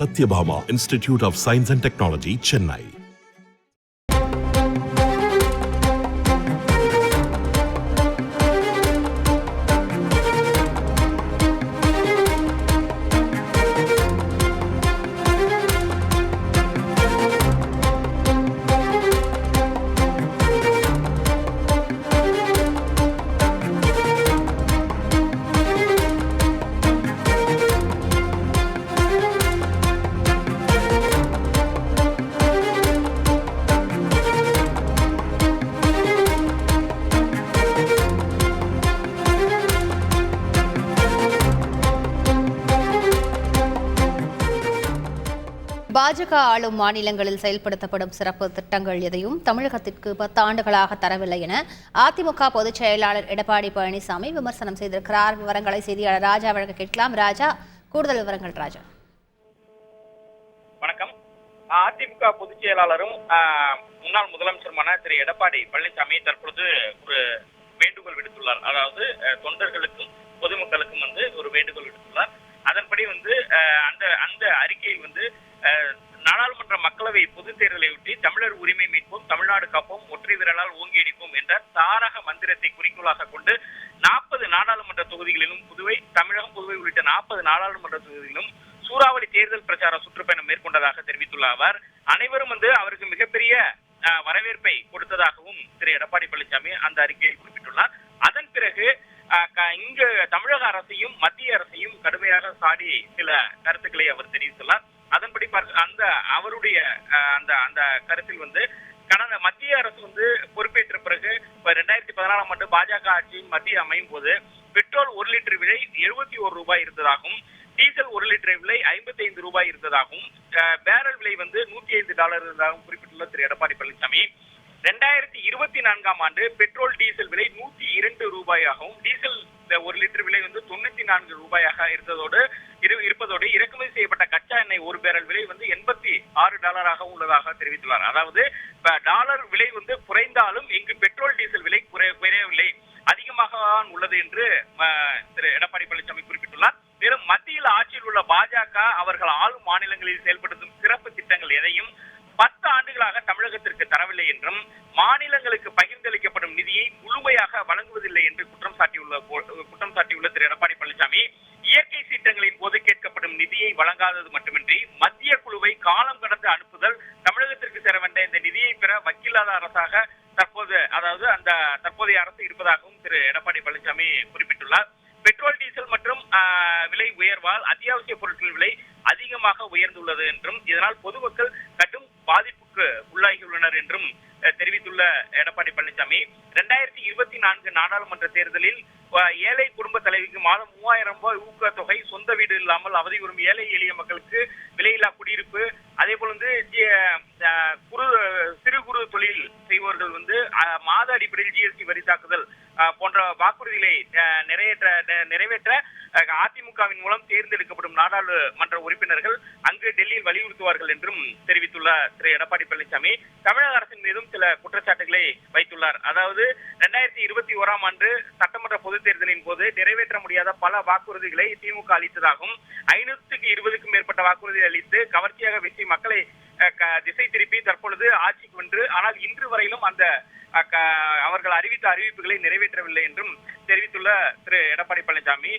Satyabhama Institute of Science and Technology, Chennai. பாஜக ஆளும் மாநிலங்களில் செயல்படுத்தப்படும் சிறப்பு திட்டங்கள் எதையும் தமிழகத்திற்கு 10 ஆண்டுகளாக தரவில்லை என அதிமுக பொதுச் செயலாளர் எடப்பாடி பழனிசாமி விமர்சனம் செய்திருக்கிறார். விவரங்களை செய்தியாளர் ராஜா வழங்க கேட்கலாம். ராஜா, கூடுதல் விவரங்கள். ராஜா, வணக்கம். அதிமுக பொதுச் செயலாளரும் முன்னாள் முதலமைச்சருமான திரு எடப்பாடி பழனிசாமி தற்பொழுது ஒரு வேண்டுகோள் விடுத்துள்ளார். அதாவது தொண்டர்களுக்கும் பொதுமக்களுக்கும் ஒரு வேண்டுகோள் விடுத்துள்ளார். அதன்படி அந்த அறிக்கையில் நாடாளுமன்ற மக்களவை பொதுத் தேர்தலை ஒட்டி தமிழர் உரிமை மீட்போம், தமிழ்நாடு காப்போம், ஒற்றை விரலால் ஓங்கி அடிப்போம் என்ற தாரக மந்திரத்தை குறிக்கோளாக கொண்டு 40 நாடாளுமன்ற தொகுதிகளிலும் தமிழகம், புதுவை உள்ளிட்ட 40 நாடாளுமன்ற தொகுதிகளிலும் சூறாவளி தேர்தல் பிரச்சார சுற்றுப்பயணம் மேற்கொண்டதாக தெரிவித்துள்ள அவர், அனைவரும் அவருக்கு மிகப்பெரிய வரவேற்பை கொடுத்ததாகவும் திரு எடப்பாடி பழனிசாமி அந்த அறிக்கையில் குறிப்பிட்டுள்ளார். அதன் பிறகு இங்கு தமிழக அரசையும் மத்திய அரசையும் கடுமையாக சாடி சில கருத்துக்களை அவர் தெரிவித்துள்ளார். அதன்படி அவருடைய அந்த கருத்தில் கடந்த மத்திய அரசு பொறுப்பேற்ற பிறகு 2014ஆம் ஆண்டு பாஜக ஆட்சியின் மத்திய அமையும் போது பெட்ரோல் 1 லிட்டர் விலை 71 ரூபாய் இருந்ததாகவும், டீசல் 1 லிட்டர் விலை 55 ரூபாய் இருந்ததாகவும், பேரல் விலை $105 இருந்ததாகவும் குறிப்பிட்டுள்ள திரு எடப்பாடி பழனிசாமி, 2024ஆம் ஆண்டு பெட்ரோல் டீசல் விலை 102 ரூபாயாகவும், டீசல் 1 லிட்டர் விலை 94 ரூபாயாக இருப்பதோடு இறக்குமதி செய்யப்பட்ட கச்சா எண்ணெய் ஒரு பேரல் விலை $86 உள்ளதாக தெரிவித்துள்ளார். அதாவது டாலர் விலை குறைந்தாலும் இங்கு பெட்ரோல் டீசல் விலை குறையவில்லை, அதிகமாக உள்ளது என்று திரு எடப்பாடி பழனிசாமி குறிப்பிட்டுள்ளார். மேலும் மத்தியில் ஆட்சியில் உள்ள பாஜக அவர்கள் ஆளும் மாநிலங்களில் செயல்படுத்தும் சிறப்பு திட்டங்கள் எதையும் 10 ஆண்டுகளாக தமிழகத்திற்கு தரவில்லை என்றும், மாநிலங்களுக்கு பகிர்ந்தளிக்கப்படும் நிதியை முழுமையாக வழங்குவதில்லை என்று குற்றம் சாட்டியுள்ள திரு எடப்பாடி பழனிசாமி, இயற்கை சீற்றங்களின் போது கேட்கப்படும் நிதியை வழங்காதது மட்டுமின்றி மத்திய குழுவை காலம் கடந்து அனுப்புதல், தமிழகத்திற்கு சேர வேண்டிய இந்த நிதியை பெற வக்கில்லாத அரசாக தற்போதைய அரசு இருப்பதாகவும் திரு எடப்பாடி பழனிசாமி குறிப்பிட்டுள்ளார். பெட்ரோல் டீசல் மற்றும் விலை உயர்வால் அத்தியாவசிய பொருட்கள் விலை அதிகமாக உயர்ந்துள்ளது என்றும், இதனால் பொதுமக்கள் கடும் பாதிப்புக்கு உள்ளாகியுள்ளனர் என்றும் தெரிவித்துள்ள எடப்பாடி பழனிசாமி, 2024 நாடாளுமன்ற தேர்தலில் ஏழை குடும்ப தலைவிக்கு மாதம் 3000 ரூபாய் ஊக்கத்தொகை, சொந்த வீடு இல்லாமல் அவதியுறும் ஏழை எளிய மக்களுக்கு விலையில்லா குடியிருப்பு, அதே போல சிறு குறு தொழில் செய்பவர்கள் மாத அடிப்படையில் ஜிஎஸ்டி வரி தாக்குதல் போன்ற வாக்குறுதிகளை நிறைவேற்ற அதிமுகவின் மூலம் தேர்ந்தெடுக்கப்படும் நாடாளுமன்ற உறுப்பினர்கள் அங்கு டெல்லியில் வலியுறுத்துவார்கள் என்றும் தெரிவித்துள்ள திரு எடப்பாடி பழனிசாமி, தமிழக அரசின் மீதும் சில குற்றச்சாட்டுகளை வைத்துள்ளார். அதாவது 2021ஆம் ஆண்டு சட்டமன்ற பொதுத் தேர்தலின் போது நிறைவேற்ற முடியாத பல வாக்குறுதிகளை திமுக அளித்ததாகவும், 520க்கும் மேற்பட்ட வாக்குறுதி அளித்து கவர்ச்சியாக பேசி மக்களை திசை திருப்பி தற்பொழுது ஆட்சிக்கு வென்று, ஆனால் இன்று வரையிலும் அவர்கள் அறிவித்த அறிவிப்புகளை நிறைவேற்றவில்லை என்றும் தெரிவித்துள்ள திரு எடப்பாடி பழனிசாமி,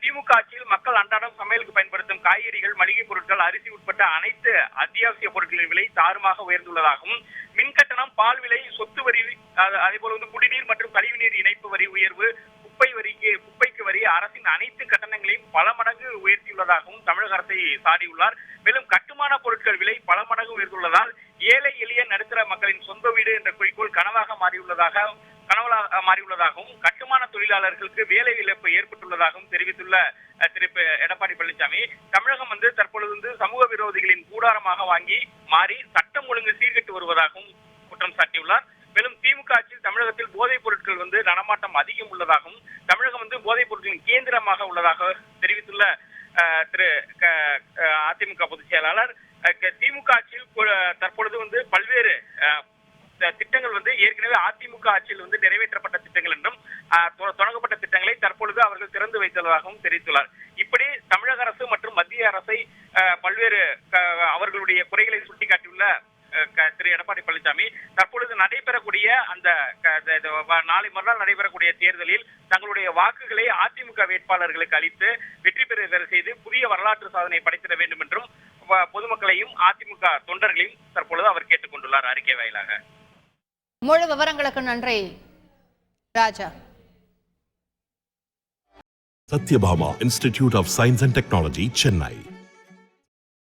திமுக ஆட்சியில் மக்கள் அன்றாடம் சமையலுக்கு பயன்படுத்தும் காய்கறிகள், மளிகை பொருட்கள், அரிசி உட்பட்ட அனைத்து அத்தியாவசிய பொருட்களின் விலை தாறுமாக உயர்ந்துள்ளதாகவும், மின்கட்டணம், பால் விலை, சொத்து வரி, அதே போல குடிநீர் மற்றும் கழிவுநீர் இணைப்பு வரி உயர்வு, குப்பைக்கு வரி, அரசின் அனைத்து கட்டணங்களையும் பல மடங்கு உயர்த்தியுள்ளதாகவும் தமிழக அரசை சாடியுள்ளார். மேலும் கட்டுமான பொருட்கள் விலை பல மடங்கு உயர்ந்துள்ளதால் ஏழை எளிய நடுத்தர மக்களின் சொந்த வீடு என்ற குறிக்கோள் கனவாக மாறியுள்ளதாகவும், கட்டுமான தொழிலாளர்களுக்கு வேலை இழப்பு ஏற்பட்டுள்ளதாகவும் தெரிவித்துள்ள திரு எடப்பாடி பழனிசாமி, தமிழகம் தற்பொழுது சமூக விரோதிகளின் கூடாரமாக மாறி சட்டம் ஒழுங்கு சீர்கெட்டு வருவதாகவும் குற்றம் சாட்டியுள்ளார். மேலும் திமுக ஆட்சியில் தமிழகத்தில் போதைப் பொருட்கள் நடமாட்டம் அதிகம் உள்ளதாகவும், தமிழகம் போதைப் பொருட்களின் கேந்திரமாக உள்ளதாக தெரிவித்துள்ள திரு அதிமுக பொதுச் செயலாளர், திமுக ஆட்சியில் தற்பொழுது பல்வேறு திட்டங்கள் ஏற்கனவே அதிமுக ஆட்சியில் நிறைவேற்றப்பட்ட திட்டங்கள் என்றும், தொடங்கப்பட்ட திட்டங்களை தற்பொழுது அவர்கள் திறந்து வைத்துள்ளதாகவும் தெரிவித்துள்ளார். இப்படி தமிழக அரசு மற்றும் மத்திய அரசை பல்வேறு அவர்களுடைய குறைகளை சுட்டிக்காட்டியுள்ள திரு எடப்பாடி பழனிசாமி தற்பொழுது நடைபெறக்கூடிய அந்த நாளை மறுநாள் நடைபெறக்கூடிய தேர்தலில் தங்களுடைய வாக்குகளை அதிமுக வேட்பாளர்களுக்கு அளித்து வெற்றி பெறுதல் செய்து புதிய வரலாற்று சாதனை படைத்திட வேண்டும் என்றும் பொதுமக்களையும் அதிமுக தொண்டர்களையும் தற்பொழுது அவர் கேட்டுக் கொண்டுள்ளார் அறிக்கை வாயிலாக. முழு விவரங்களுக்கு நன்றி ராஜா. Satyabhama Institute of Science and Technology, Chennai.